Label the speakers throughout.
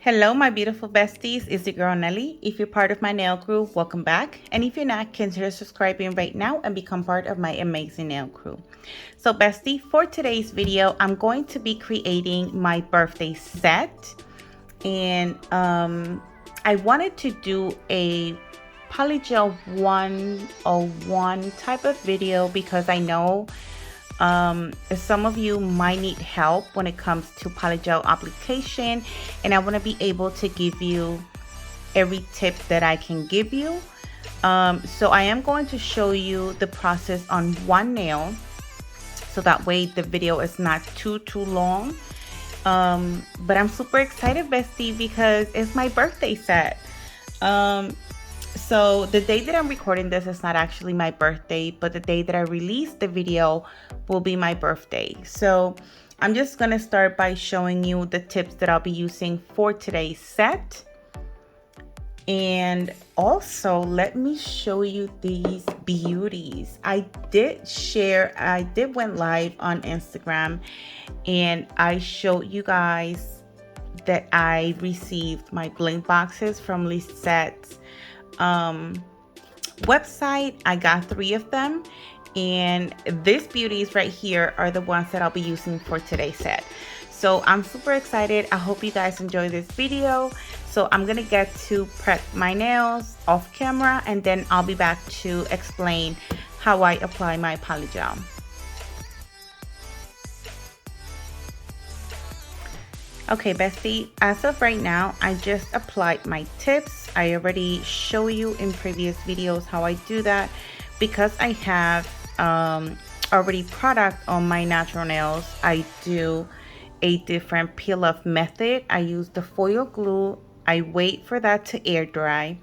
Speaker 1: Hello, my beautiful besties. It's your girl Nelly. If you're part of my nail crew, welcome back. And if you're not, consider subscribing right now and become part of my amazing nail crew. So, bestie, for today's video, I'm going to be creating my birthday set. And I wanted to do a Polygel 101 type of video because I know some of you might need help when it comes to polygel application, and I want to be able to give you every tip that I can give you. So I am going to show you the process on one nail, so that way the video is not too long. But I'm super excited, bestie, because it's my birthday set. So the day that I'm recording this is not actually my birthday, but the day that I release the video will be my birthday. So I'm just gonna start by showing you the tips that I'll be using for today's set. And also let me show you these beauties. I did went live on Instagram and I showed you guys that I received my bling boxes from Lisette's website. I got 3 of them, and these beauties right here are the ones that I'll be using for today's set. So I'm super excited. I hope you guys enjoy this video. So I'm gonna get to prep my nails off camera, and then I'll be back to explain how I apply my polygel. Okay, bestie, as of right now, I just applied my tips. I already show you in previous videos how I do that. Because I have already product on my natural nails, I do a different peel off method. I use the foil glue. I wait for that to air dry,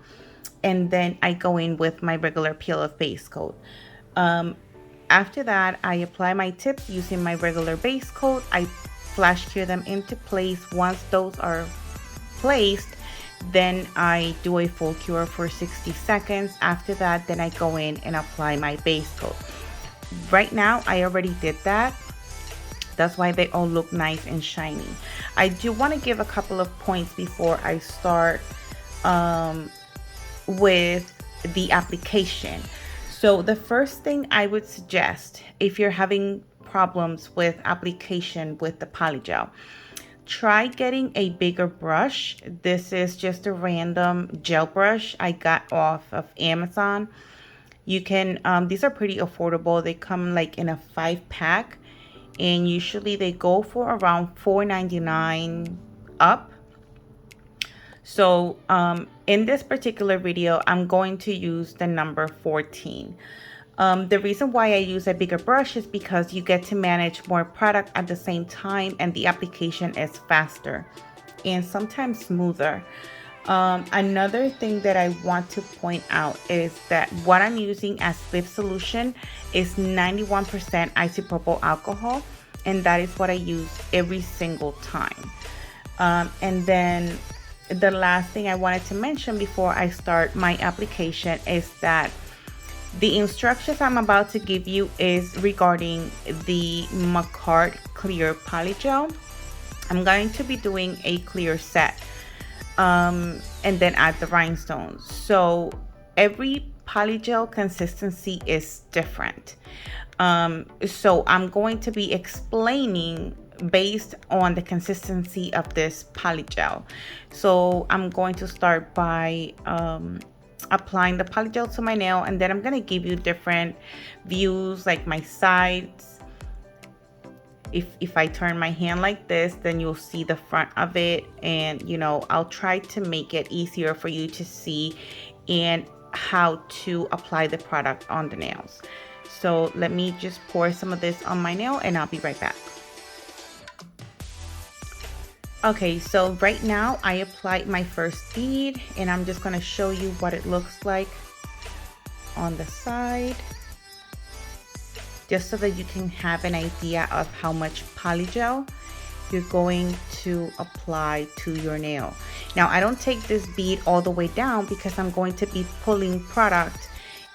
Speaker 1: and then I go in with my regular peel off base coat. After that, I apply my tips using my regular base coat. I flash cure them into place. Once those are placed, then I do a full cure for 60 seconds. After that, then I go in and apply my base coat. Right now, I already did that. That's why they all look nice and shiny. I do want to give a couple of points before I start with the application. So the first thing I would suggest, if you're having problems with application with the polygel, try getting a bigger brush. This is just a random gel brush I got off of Amazon. You can these are pretty affordable. They come like in a 5-pack, and usually they go for around $4.99 up. So in this particular video, I'm going to use the number 14. The reason why I use a bigger brush is because you get to manage more product at the same time, and the application is faster and sometimes smoother. Another thing that I want to point out is that what I'm using as lip solution is 91% isopropyl alcohol, and that is what I use every single time. And then the last thing I wanted to mention before I start my application is that the instructions I'm about to give you is regarding the Macart Clear Polygel. I'm going to be doing a clear set and then add the rhinestones. So every polygel consistency is different. So I'm going to be explaining based on the consistency of this polygel. So I'm going to start by applying the polygel to my nail, and then I'm going to give you different views, like my sides. If I turn my hand like this, then you'll see the front of it, and you know, I'll try to make it easier for you to see and how to apply the product on the nails. So let me just pour some of this on my nail, and I'll be right back. Okay, so right now I applied my first bead, and I'm just going to show you what it looks like on the side, just so that you can have an idea of how much polygel you're going to apply to your nail. Now, I don't take this bead all the way down because I'm going to be pulling product,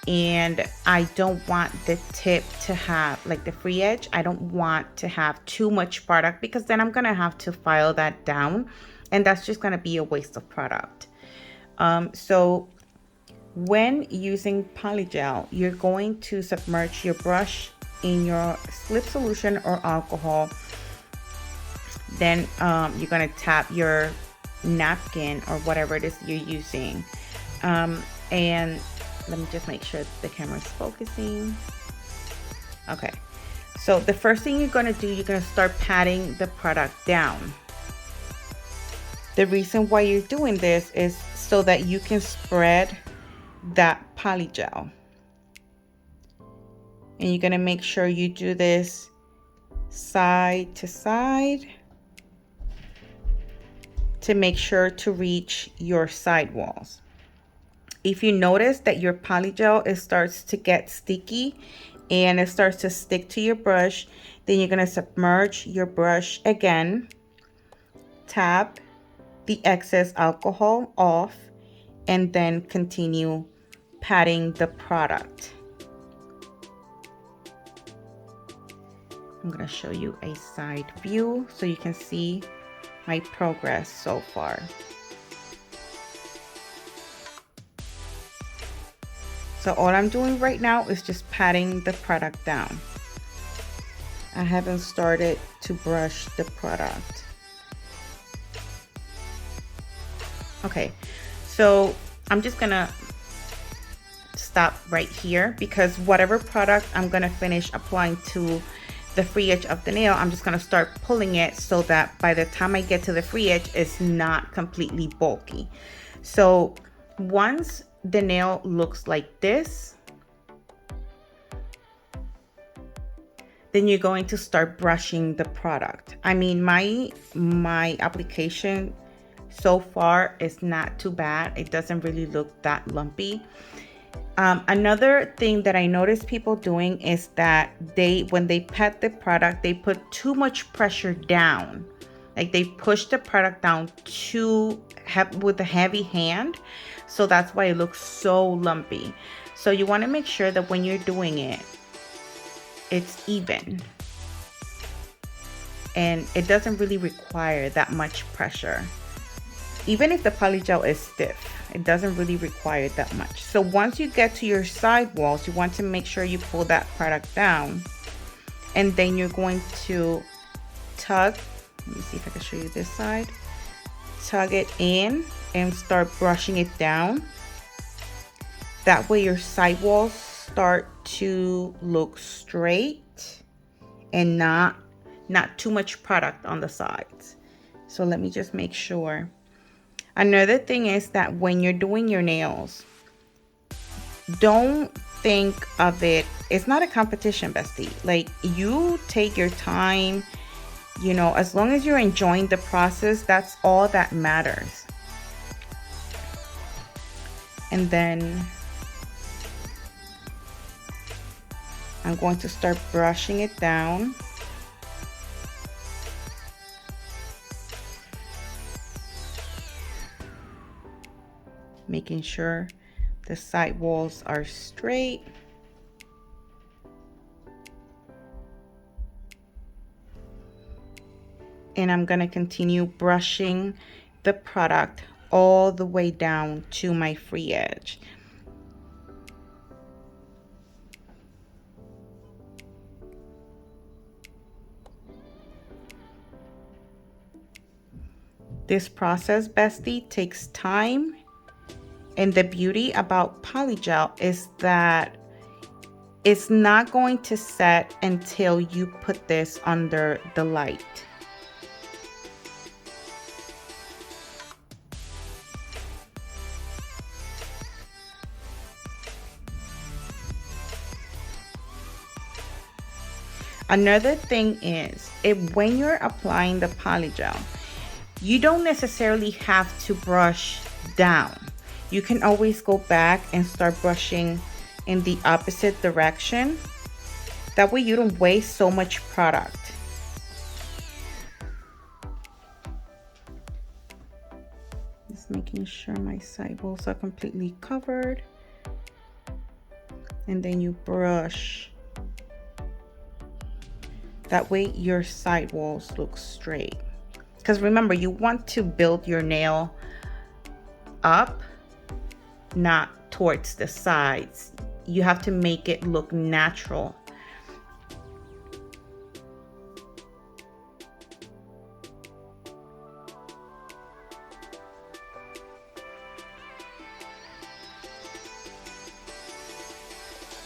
Speaker 1: and I don't want the tip to have, like the free edge, I don't want to have too much product, because then I'm gonna have to file that down and that's just going to be a waste of product. So when using Polygel, you're going to submerge your brush in your slip solution or alcohol. Then you're going to tap your napkin or whatever it is you're using. And let me just make sure the camera is focusing. Okay, so the first thing you're going to do, you're going to start patting the product down. The reason why you're doing this is so that you can spread that Polygel. And you're going to make sure you do this side to side to make sure to reach your sidewalls. If you notice that your Polygel starts to get sticky and it starts to stick to your brush, then you're going to submerge your brush again, tap the excess alcohol off, and then continue patting the product. I'm going to show you a side view so you can see my progress so far. So all I'm doing right now is just patting the product down. I haven't started to brush the product. Okay, so I'm just gonna stop right here because whatever product I'm gonna finish applying to the free edge of the nail, I'm just gonna start pulling it so that by the time I get to the free edge, it's not completely bulky. So once the nail looks like this, then you're going to start brushing the product. I mean, my application so far is not too bad. It doesn't really look that lumpy. Another thing that I notice people doing is that when they pat the product, they put too much pressure down. Like they push the product down with a heavy hand. So that's why it looks so lumpy. So you want to make sure that when you're doing it, it's even. And it doesn't really require that much pressure. Even if the Polygel is stiff, it doesn't really require that much. So once you get to your sidewalls, you want to make sure you pull that product down. And then you're going to tug. Let me see if I can show you this side. Tug it in and start brushing it down. That way your sidewalls start to look straight and not too much product on the sides. So let me just make sure. Another thing is that when you're doing your nails, don't think of it, it's not a competition, bestie. Like, you take your time, you know, as long as you're enjoying the process, that's all that matters. And then I'm going to start brushing it down. Making sure the side walls are straight. And I'm going to continue brushing the product all the way down to my free edge. This process, bestie, takes time. And the beauty about Polygel is that it's not going to set until you put this under the light. Another thing is, when you're applying the Polygel, you don't necessarily have to brush down. You can always go back and start brushing in the opposite direction. That way you don't waste so much product. Just making sure my sidewalls are completely covered. And then you brush. That way your sidewalls look straight. Because remember, you want to build your nail up, not towards the sides. You have to make it look natural.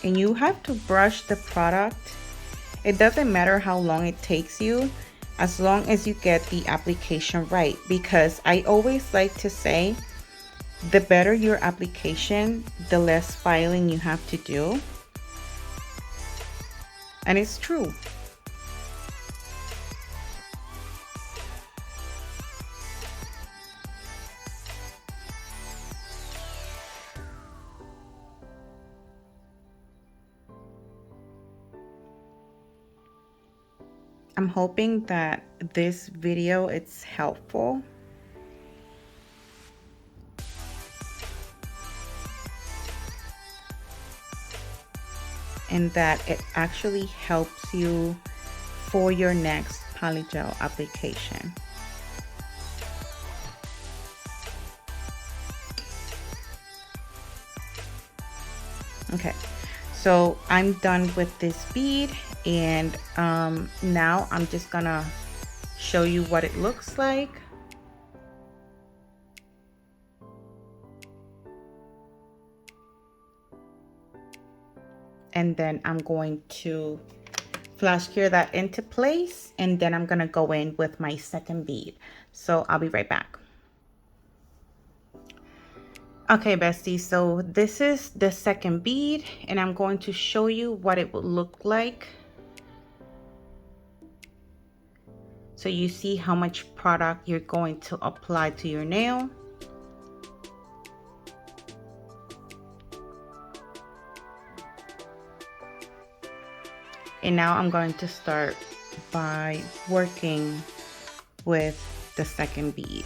Speaker 1: And you have to brush the product. It doesn't matter how long it takes you, as long as you get the application right. Because I always like to say, the better your application, the less filing you have to do. And it's true. I'm hoping that this video is helpful. And that it actually helps you for your next polygel application. Okay, so I'm done with this bead, and now I'm just gonna show you what it looks like. And then I'm going to flash cure that into place, and then I'm gonna go in with my second bead. So I'll be right back. Okay, besties, so this is the second bead, and I'm going to show you what it would look like. So you see how much product you're going to apply to your nail. And now I'm going to start by working with the second bead.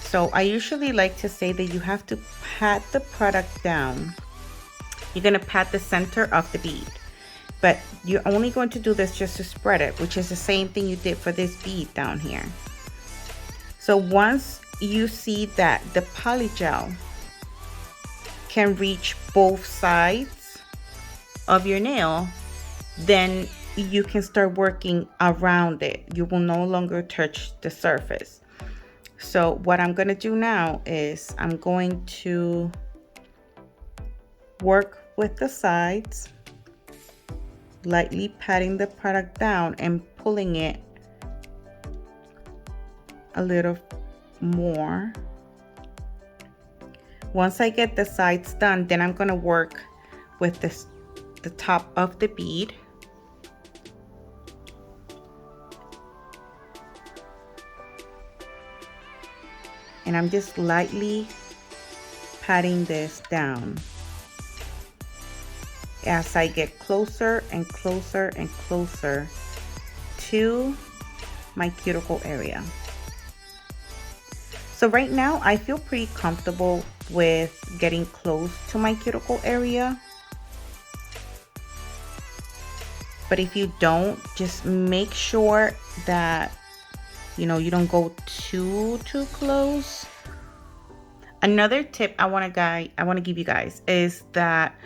Speaker 1: So I usually like to say that you have to pat the product down. You're going to pat the center of the bead, but you're only going to do this just to spread it, which is the same thing you did for this bead down here. So once you see that the polygel can reach both sides of your nail, then you can start working around it. You will no longer touch the surface. So what I'm going to do now is I'm going to work with the sides, lightly patting the product down and pulling it a little more. Once I get the sides done, then I'm going to work with the top of the bead. And I'm just lightly patting this down as I get closer and closer and closer to my cuticle area. So right now I feel pretty comfortable with getting close to my cuticle area. But if you don't, just make sure that you don't go too close. Another tip I want to give you guys is that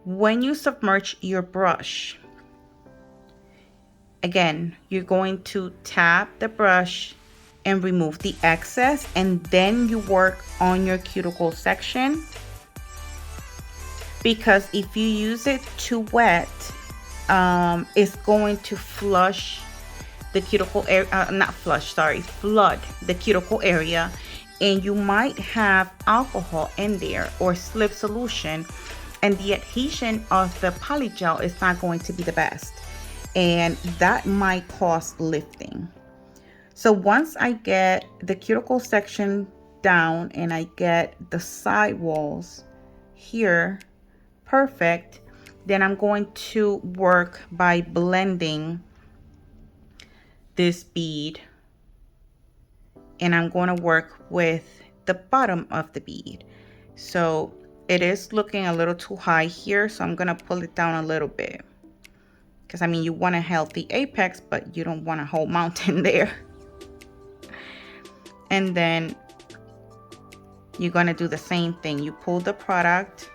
Speaker 1: when you submerge your brush, again, you're going to tap the brush and remove the excess, and then you work on your cuticle section. Because if you use it too wet, it's going to flush the cuticle area, flood the cuticle area, and you might have alcohol in there or slip solution, and the adhesion of the polygel is not going to be the best, and that might cause lifting. So once I get the cuticle section down and I get the side walls here perfect, then I'm going to work by blending this bead, and I'm going to work with the bottom of the bead. So it is looking a little too high here, so I'm going to pull it down a little bit, because I mean, you want a healthy apex, but you don't want a whole mountain there. And then you're going to do the same thing. You pull the product,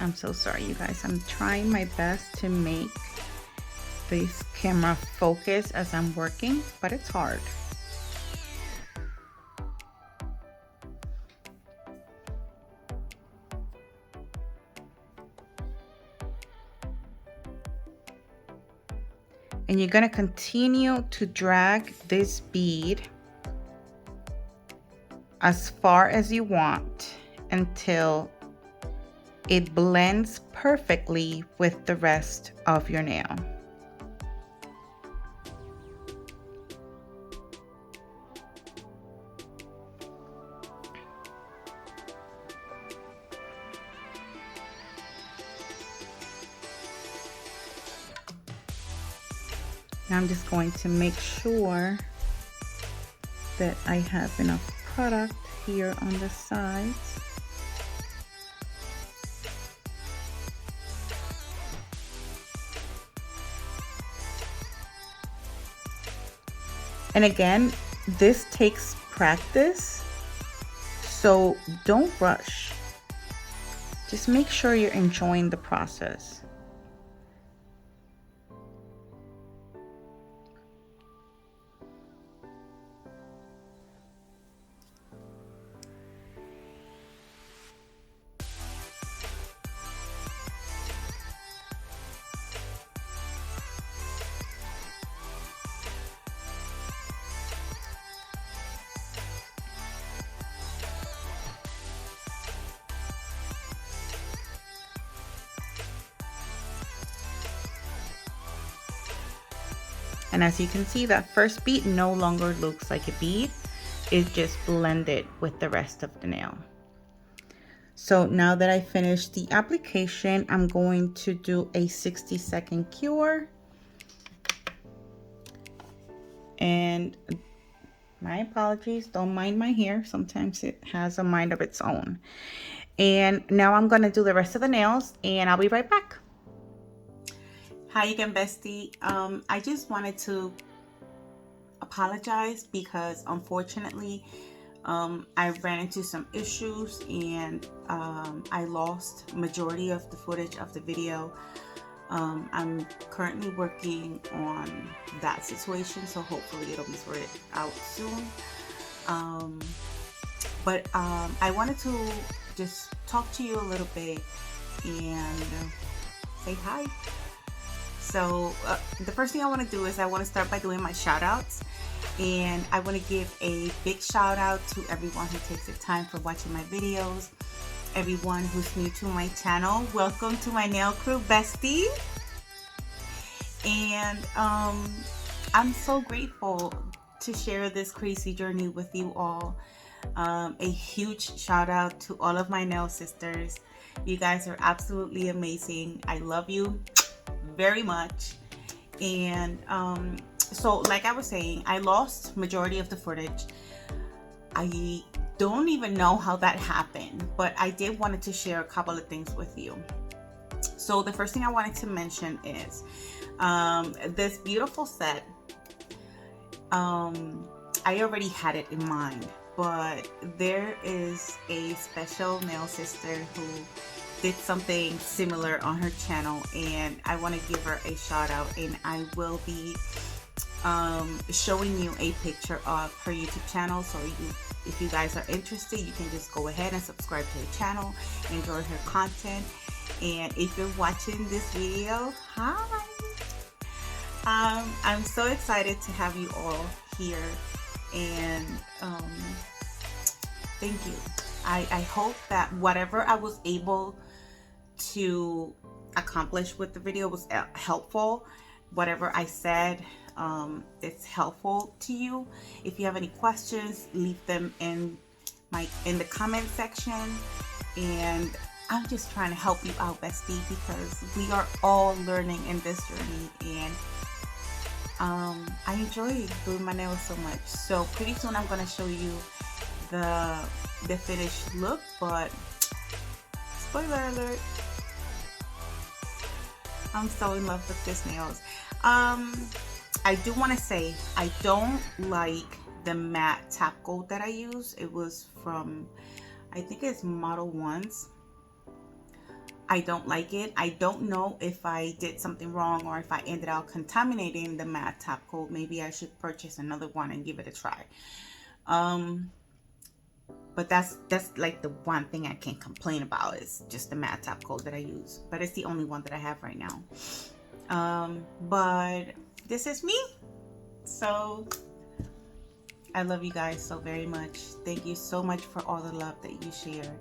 Speaker 1: I'm so sorry, you guys. I'm trying my best to make this camera focus as I'm working, but it's hard. And you're going to continue to drag this bead as far as you want until it blends perfectly with the rest of your nail. Now I'm just going to make sure that I have enough product here on the sides. And again, this takes practice, so don't rush. Just make sure you're enjoying the process. And as you can see, that first bead no longer looks like a bead. It's just blended with the rest of the nail. So now that I finished the application, I'm going to do a 60-second cure. And my apologies, don't mind my hair. Sometimes it has a mind of its own. And now I'm gonna do the rest of the nails and I'll be right back. Hi again, bestie. I just wanted to apologize because unfortunately I ran into some issues and I lost majority of the footage of the video. I'm currently working on that situation, so hopefully it'll be sorted out soon. But I wanted to just talk to you a little bit and say hi. So the first thing I want to do is I want to start by doing my shout outs, and I want to give a big shout out to everyone who takes the time for watching my videos. Everyone who's new to my channel, welcome to my nail crew, bestie. And I'm so grateful to share this crazy journey with you all. A huge shout out to all of my nail sisters. You guys are absolutely amazing. I love you very much. And so like I was saying, I lost majority of the footage. I don't even know how that happened, but I did wanted to share a couple of things with you. So the first thing I wanted to mention is this beautiful set. I already had it in mind, but there is a special nail sister who did something similar on her channel, and I want to give her a shout out, and I will be showing you a picture of her YouTube channel. So if you guys are interested, you can just go ahead and subscribe to the channel, enjoy her content. And if you're watching this video, hi! I'm so excited to have you all here, and thank you. I hope that whatever I was able to accomplish with the video was helpful. Whatever I said, it's helpful to you. If you have any questions, leave them in the comment section, and I'm just trying to help you out, bestie, because we are all learning in this journey, and I enjoy doing my nails so much. So pretty soon I'm gonna show you the finished look, but spoiler alert, I'm so in love with this nails. I do want to say I don't like the matte top coat that I use. It was from, I think it's Model Ones. I don't like it. I don't know if I did something wrong or if I ended up contaminating the matte top coat. Maybe I should purchase another one and give it a try. But that's like the one thing I can't complain about, is just the matte top coat that I use. But it's the only one that I have right now. But this is me. So I love you guys so very much. Thank you so much for all the love that you share.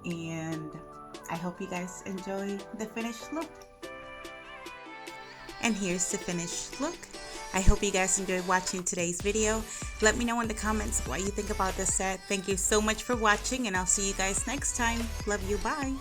Speaker 1: And I hope you guys enjoy the finished look. And here's the finished look. I hope you guys enjoyed watching today's video. Let me know in the comments what you think about this set. Thank you so much for watching, and I'll see you guys next time. Love you. Bye.